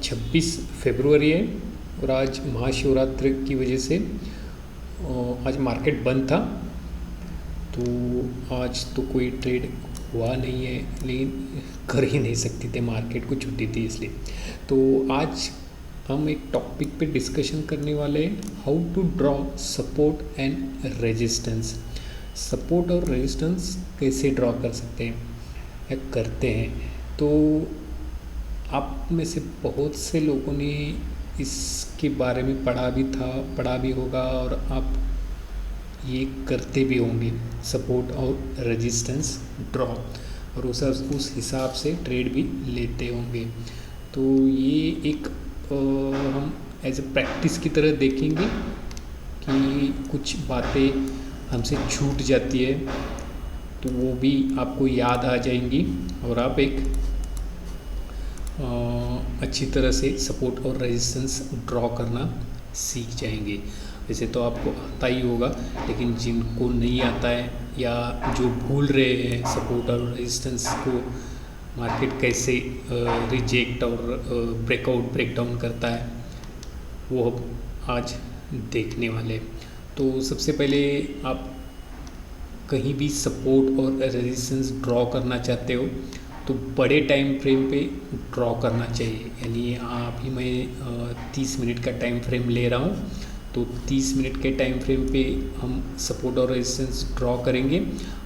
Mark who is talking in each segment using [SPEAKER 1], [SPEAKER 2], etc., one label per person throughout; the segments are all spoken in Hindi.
[SPEAKER 1] 26 फरवरी है और आज महाशिवरात्रि की वजह से आज मार्केट बंद था। तो आज तो कोई ट्रेड हुआ नहीं है, लेकिन कर ही नहीं सकते थे, मार्केट को छुट्टी थी इसलिए। तो आज हम एक टॉपिक पे डिस्कशन करने वाले हैं, how to draw support and resistance. Support और रेजिस्टेंस कैसे ड्रॉ कर सकते हैं या करते हैं। तो आप में से बहुत से लोगों ने इसके बारे में पढ़ा भी होगा और आप ये करते भी होंगे, सपोर्ट और रेजिस्टेंस ड्रॉ, और उस हिसाब से ट्रेड भी लेते होंगे। तो ये एक हम एज ए प्रैक्टिस की तरह देखेंगे कि कुछ बातें हमसे छूट जाती है तो वो भी आपको याद आ जाएंगी और आप एक अच्छी तरह से सपोर्ट और रेजिस्टेंस ड्रॉ करना सीख जाएंगे। वैसे तो आपको आता ही होगा, लेकिन जिनको नहीं आता है या जो भूल रहे हैं सपोर्ट और रेजिस्टेंस को, मार्केट कैसे रिजेक्ट और ब्रेकडाउन करता है, वो हम आज देखने वाले। तो सबसे पहले आप कहीं भी सपोर्ट और रेजिस्टेंस ड्रॉ करना चाहते हो तो बड़े टाइम फ्रेम पे ड्रॉ करना चाहिए। यानी अभी मैं 30 मिनट का टाइम फ्रेम ले रहा हूँ, तो 30 मिनट के टाइम फ्रेम पे हम सपोर्ट और रेजिस्टेंस ड्रॉ करेंगे।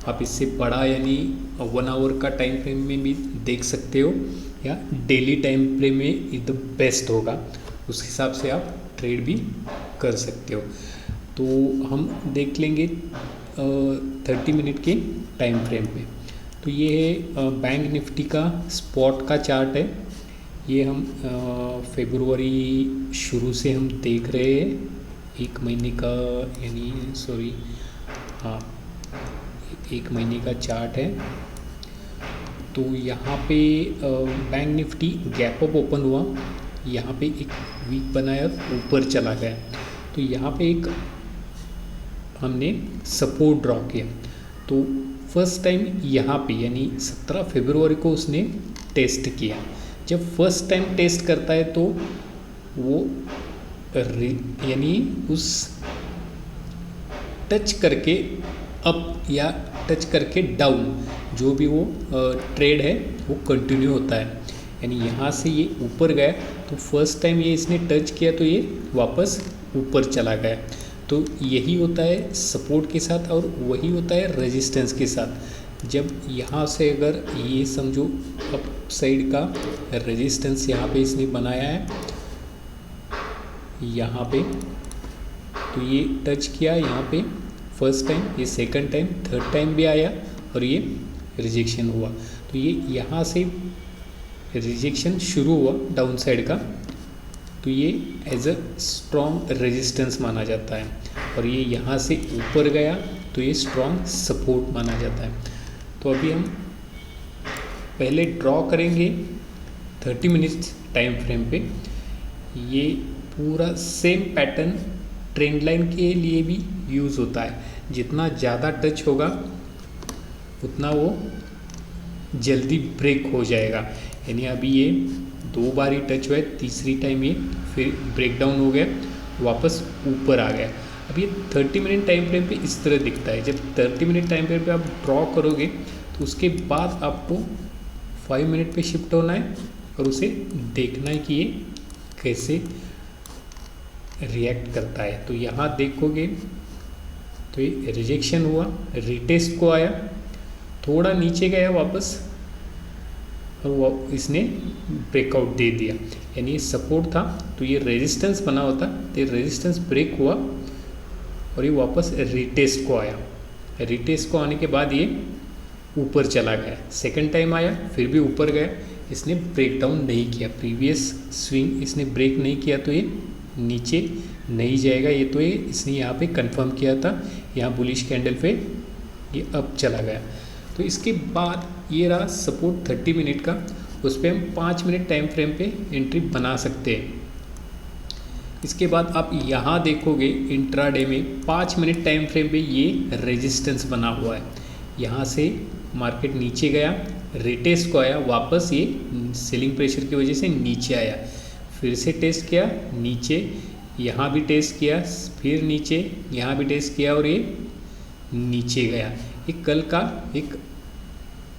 [SPEAKER 1] आप इससे बड़ा यानी 1 आवर का टाइम फ्रेम में भी देख सकते हो, या डेली टाइम फ्रेम में इज द बेस्ट होगा, उस हिसाब से आप ट्रेड भी कर सकते हो। तो हम देख लेंगे 30 मिनट के टाइम फ्रेम पे। तो ये है बैंक निफ्टी का स्पॉट का चार्ट है। ये हम फरवरी शुरू से हम देख रहे हैं, 1 महीने का, यानी सॉरी हाँ 1 महीने का चार्ट है। तो यहाँ पे bank Nifty gap up open हुआ, यहाँ पे एक वीक बनाया, ऊपर चला गया। तो यहाँ पे एक हमने सपोर्ट ड्रॉ किया। तो फर्स्ट टाइम यहाँ पे यानी 17 फरवरी को उसने टेस्ट किया। जब फर्स्ट टाइम टेस्ट करता है तो वो यानी उस टच करके अप या टच करके डाउन, जो भी वो ट्रेड है वो कंटिन्यू होता है। यानी यहाँ से ये ऊपर गया, तो फर्स्ट टाइम ये इसने टच किया तो ये वापस ऊपर चला गया। तो यही होता है सपोर्ट के साथ और वही होता है रेजिस्टेंस के साथ। जब यहाँ से अगर ये समझो अप साइड का रेजिस्टेंस यहाँ पे इसने बनाया है, यहाँ पे तो ये टच किया यहाँ पे फर्स्ट टाइम, ये सेकंड टाइम, थर्ड टाइम भी आया और ये रिजेक्शन हुआ। तो ये यहाँ से रिजेक्शन शुरू हुआ डाउन साइड का, तो ये एज अ स्ट्रॉन्ग रेजिस्टेंस माना जाता है। और ये यहाँ से ऊपर गया तो ये स्ट्रॉन्ग सपोर्ट माना जाता है। तो अभी हम पहले ड्रॉ करेंगे 30 मिनट्स टाइम फ्रेम पे। ये पूरा सेम पैटर्न ट्रेंड लाइन के लिए भी यूज़ होता है। जितना ज़्यादा टच होगा उतना वो जल्दी ब्रेक हो जाएगा। यानी अभी ये 2 बार ही टच हुआ है, तीसरी टाइम ये फिर ब्रेक डाउन हो गया, वापस ऊपर आ गया। अब ये 30 मिनट टाइम फ्रेम पे इस तरह दिखता है। जब 30 मिनट टाइम फ्रेम पे आप ड्रॉ करोगे तो उसके बाद आपको 5 मिनट पे शिफ्ट होना है और उसे देखना है कि ये कैसे रिएक्ट करता है। तो यहाँ देखोगे तो ये रिजेक्शन हुआ, रिटेस्ट को आया, थोड़ा नीचे गया वापस और वो इसने ब्रेकआउट दे दिया। यानी ये सपोर्ट था तो ये रेजिस्टेंस बना होता, तो ये रेजिस्टेंस ब्रेक हुआ और ये वापस रिटेस्ट को आया। रिटेस्ट को आने के बाद ये ऊपर चला गया, सेकंड टाइम आया फिर भी ऊपर गया, इसने ब्रेक डाउन नहीं किया। प्रीवियस स्विंग इसने ब्रेक नहीं किया तो ये नीचे नहीं जाएगा। ये तो ये इसने यहाँ पे कंफर्म किया था, यहाँ बुलिश कैंडल पे ये अप चला गया। तो इसके बाद ये रहा सपोर्ट 30 मिनट का, उस पर हम 5 मिनट टाइम फ्रेम पे एंट्री बना सकते हैं। इसके बाद आप यहाँ देखोगे इंट्राडे में 5 मिनट टाइम फ्रेम पे ये रेजिस्टेंस बना हुआ है। यहाँ से मार्केट नीचे गया, रिटेस्ट को आया, वापस ये सेलिंग प्रेशर की वजह से नीचे आया, फिर से टेस्ट किया, नीचे, यहाँ भी टेस्ट किया, फिर नीचे, यहाँ भी टेस्ट किया और ये नीचे गया। ये कल का एक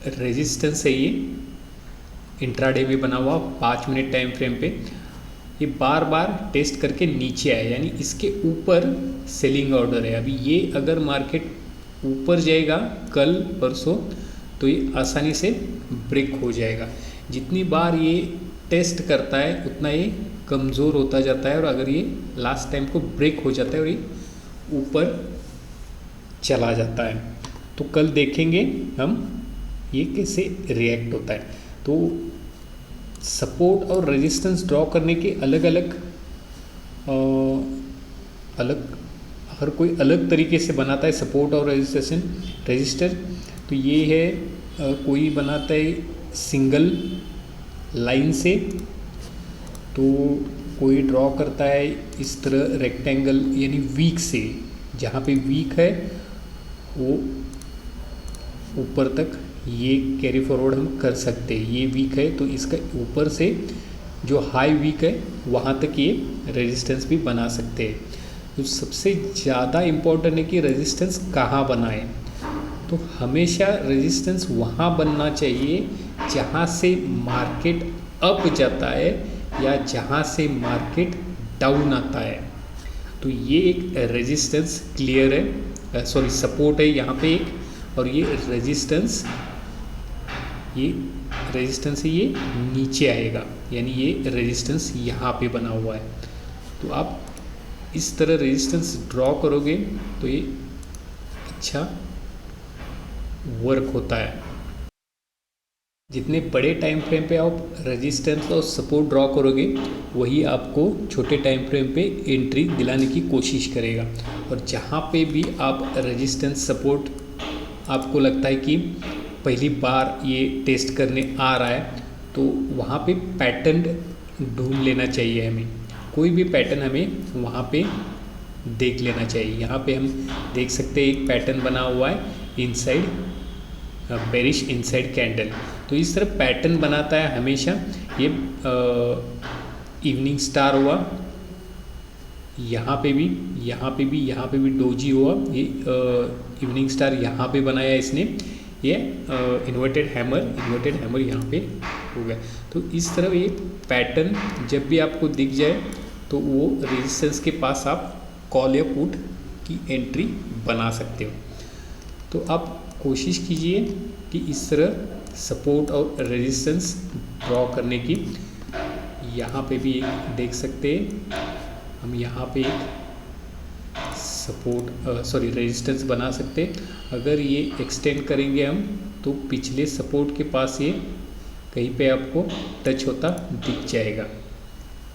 [SPEAKER 1] रेजिस्टेंस है, ये इंट्राडे में बना हुआ 5 मिनट टाइम फ्रेम पे। ये बार बार टेस्ट करके नीचे आया, यानी इसके ऊपर सेलिंग ऑर्डर है। अभी ये अगर मार्केट ऊपर जाएगा कल परसों तो ये आसानी से ब्रेक हो जाएगा। जितनी बार ये टेस्ट करता है उतना ये कमज़ोर होता जाता है, और अगर ये लास्ट टाइम को ब्रेक हो जाता है और ये ऊपर चला जाता है, तो कल देखेंगे हम ये कैसे रिएक्ट होता है। तो सपोर्ट और रेजिस्टेंस ड्रॉ करने के अलग अलग हर कोई अलग तरीके से बनाता है सपोर्ट और रजिस्टर। तो ये है कोई बनाता है सिंगल लाइन से, तो कोई ड्रॉ करता है इस तरह रेक्टेंगल यानी वीक से, जहाँ पे वीक है वो ऊपर तक ये कैरी फॉरवर्ड हम कर सकते हैं। ये वीक है तो इसका ऊपर से जो हाई वीक है वहाँ तक ये रेजिस्टेंस भी बना सकते हैं। तो सबसे ज़्यादा इम्पोर्टेंट है कि रेजिस्टेंस कहाँ बनाए। तो हमेशा रेजिस्टेंस वहाँ बनना चाहिए जहाँ से मार्केट अप जाता है या जहाँ से मार्केट डाउन आता है। तो ये एक रेजिस्टेंस क्लियर है, सॉरी सपोर्ट है यहाँ पे एक, और ये रेजिस्टेंस है, ये नीचे आएगा, यानी ये रेजिस्टेंस यहाँ पे बना हुआ है। तो आप इस तरह रेजिस्टेंस ड्रॉ करोगे तो ये अच्छा वर्क होता है। जितने बड़े टाइम फ्रेम पे आप रेजिस्टेंस और सपोर्ट ड्रॉ करोगे वही आपको छोटे टाइम फ्रेम पे एंट्री दिलाने की कोशिश करेगा। और जहाँ पे भी आप रेजिस्टेंस सपोर्ट आपको लगता है कि पहली बार ये टेस्ट करने आ रहा है, तो वहाँ पे पैटर्न ढूंढ लेना चाहिए हमें। कोई भी पैटर्न हमें वहाँ पे देख लेना चाहिए। यहाँ पे हम देख सकते हैं एक पैटर्न बना हुआ है इनसाइड बेरिश इनसाइड कैंडल। तो इस तरह पैटर्न बनाता है हमेशा। ये इवनिंग स्टार हुआ, यहाँ पे भी डोजी हुआ, ये इवनिंग स्टार यहाँ पे बनाया इसने, ये इन्वर्टेड हैमर यहाँ पे हो गया। तो इस तरह ये पैटर्न जब भी आपको दिख जाए तो वो रेजिस्टेंस के पास आप कॉल या पुट की एंट्री बना सकते हो। तो आप कोशिश कीजिए कि इस तरह सपोर्ट और रेजिस्टेंस ड्रॉ करने की। यहाँ पे भी देख सकते हैं हम, यहाँ पे रेजिस्टेंस बना सकते हैं। अगर ये एक्सटेंड करेंगे हम तो पिछले सपोर्ट के पास ये कहीं पे आपको टच होता दिख जाएगा,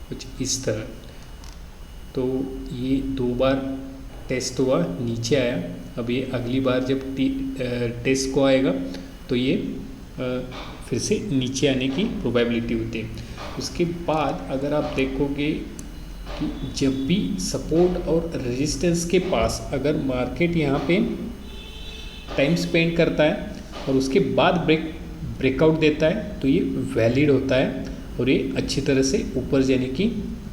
[SPEAKER 1] कुछ इस तरह। तो ये 2 बार टेस्ट हुआ, नीचे आया। अब ये अगली बार जब टेस्ट को आएगा तो ये फिर से नीचे आने की प्रोबेबिलिटी होती है। उसके बाद अगर आप देखोगे कि जब भी सपोर्ट और रेजिस्टेंस के पास अगर मार्केट यहाँ पे टाइम स्पेंड करता है और उसके बाद ब्रेकआउट देता है तो ये वैलिड होता है और ये अच्छी तरह से ऊपर जाने की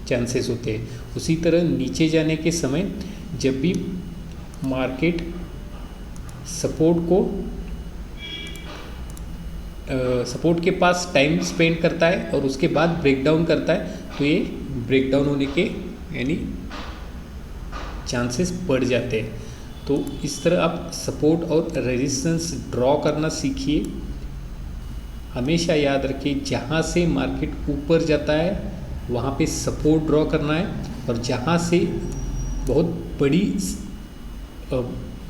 [SPEAKER 1] चांसेस होते हैं। उसी तरह नीचे जाने के समय जब भी मार्केट सपोर्ट के पास टाइम स्पेंड करता है और उसके बाद ब्रेकडाउन करता है तो ये ब्रेकडाउन होने के यानी चांसेस बढ़ जाते हैं। तो इस तरह आप सपोर्ट और रेजिस्टेंस ड्रॉ करना सीखिए। हमेशा याद रखिए जहाँ से मार्केट ऊपर जाता है वहाँ पे सपोर्ट ड्रॉ करना है, और जहाँ से बहुत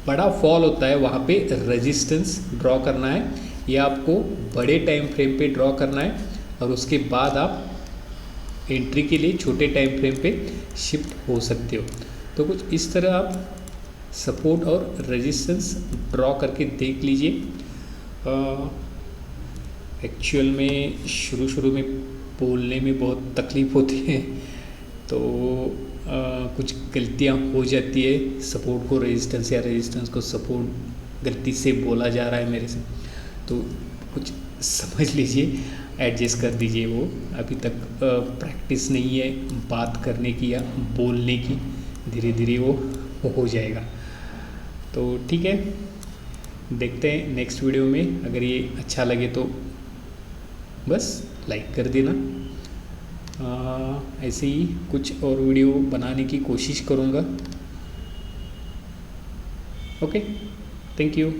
[SPEAKER 1] बड़ा फॉल होता है वहाँ पे रेजिस्टेंस ड्रॉ करना है। ये आपको बड़े टाइम फ्रेम पे ड्रॉ करना है और उसके बाद आप एंट्री के लिए छोटे टाइम फ्रेम पे शिफ्ट हो सकते हो। तो कुछ इस तरह आप सपोर्ट और रेजिस्टेंस ड्रॉ करके देख लीजिए। एक्चुअल में शुरू में बोलने में बहुत तकलीफ़ होती है, तो कुछ गलतियां हो जाती है। सपोर्ट को रेजिस्टेंस या रेजिस्टेंस को सपोर्ट गलती से बोला जा रहा है मेरे से, तो कुछ समझ लीजिए। एडजस्ट कर दीजिए। वो अभी तक प्रैक्टिस नहीं है बात करने की या बोलने की, धीरे धीरे वो हो जाएगा। तो ठीक है, देखते हैं नेक्स्ट वीडियो में। अगर ये अच्छा लगे तो बस लाइक कर देना। ऐसे ही कुछ और वीडियो बनाने की कोशिश करूँगा। Okay, thank you.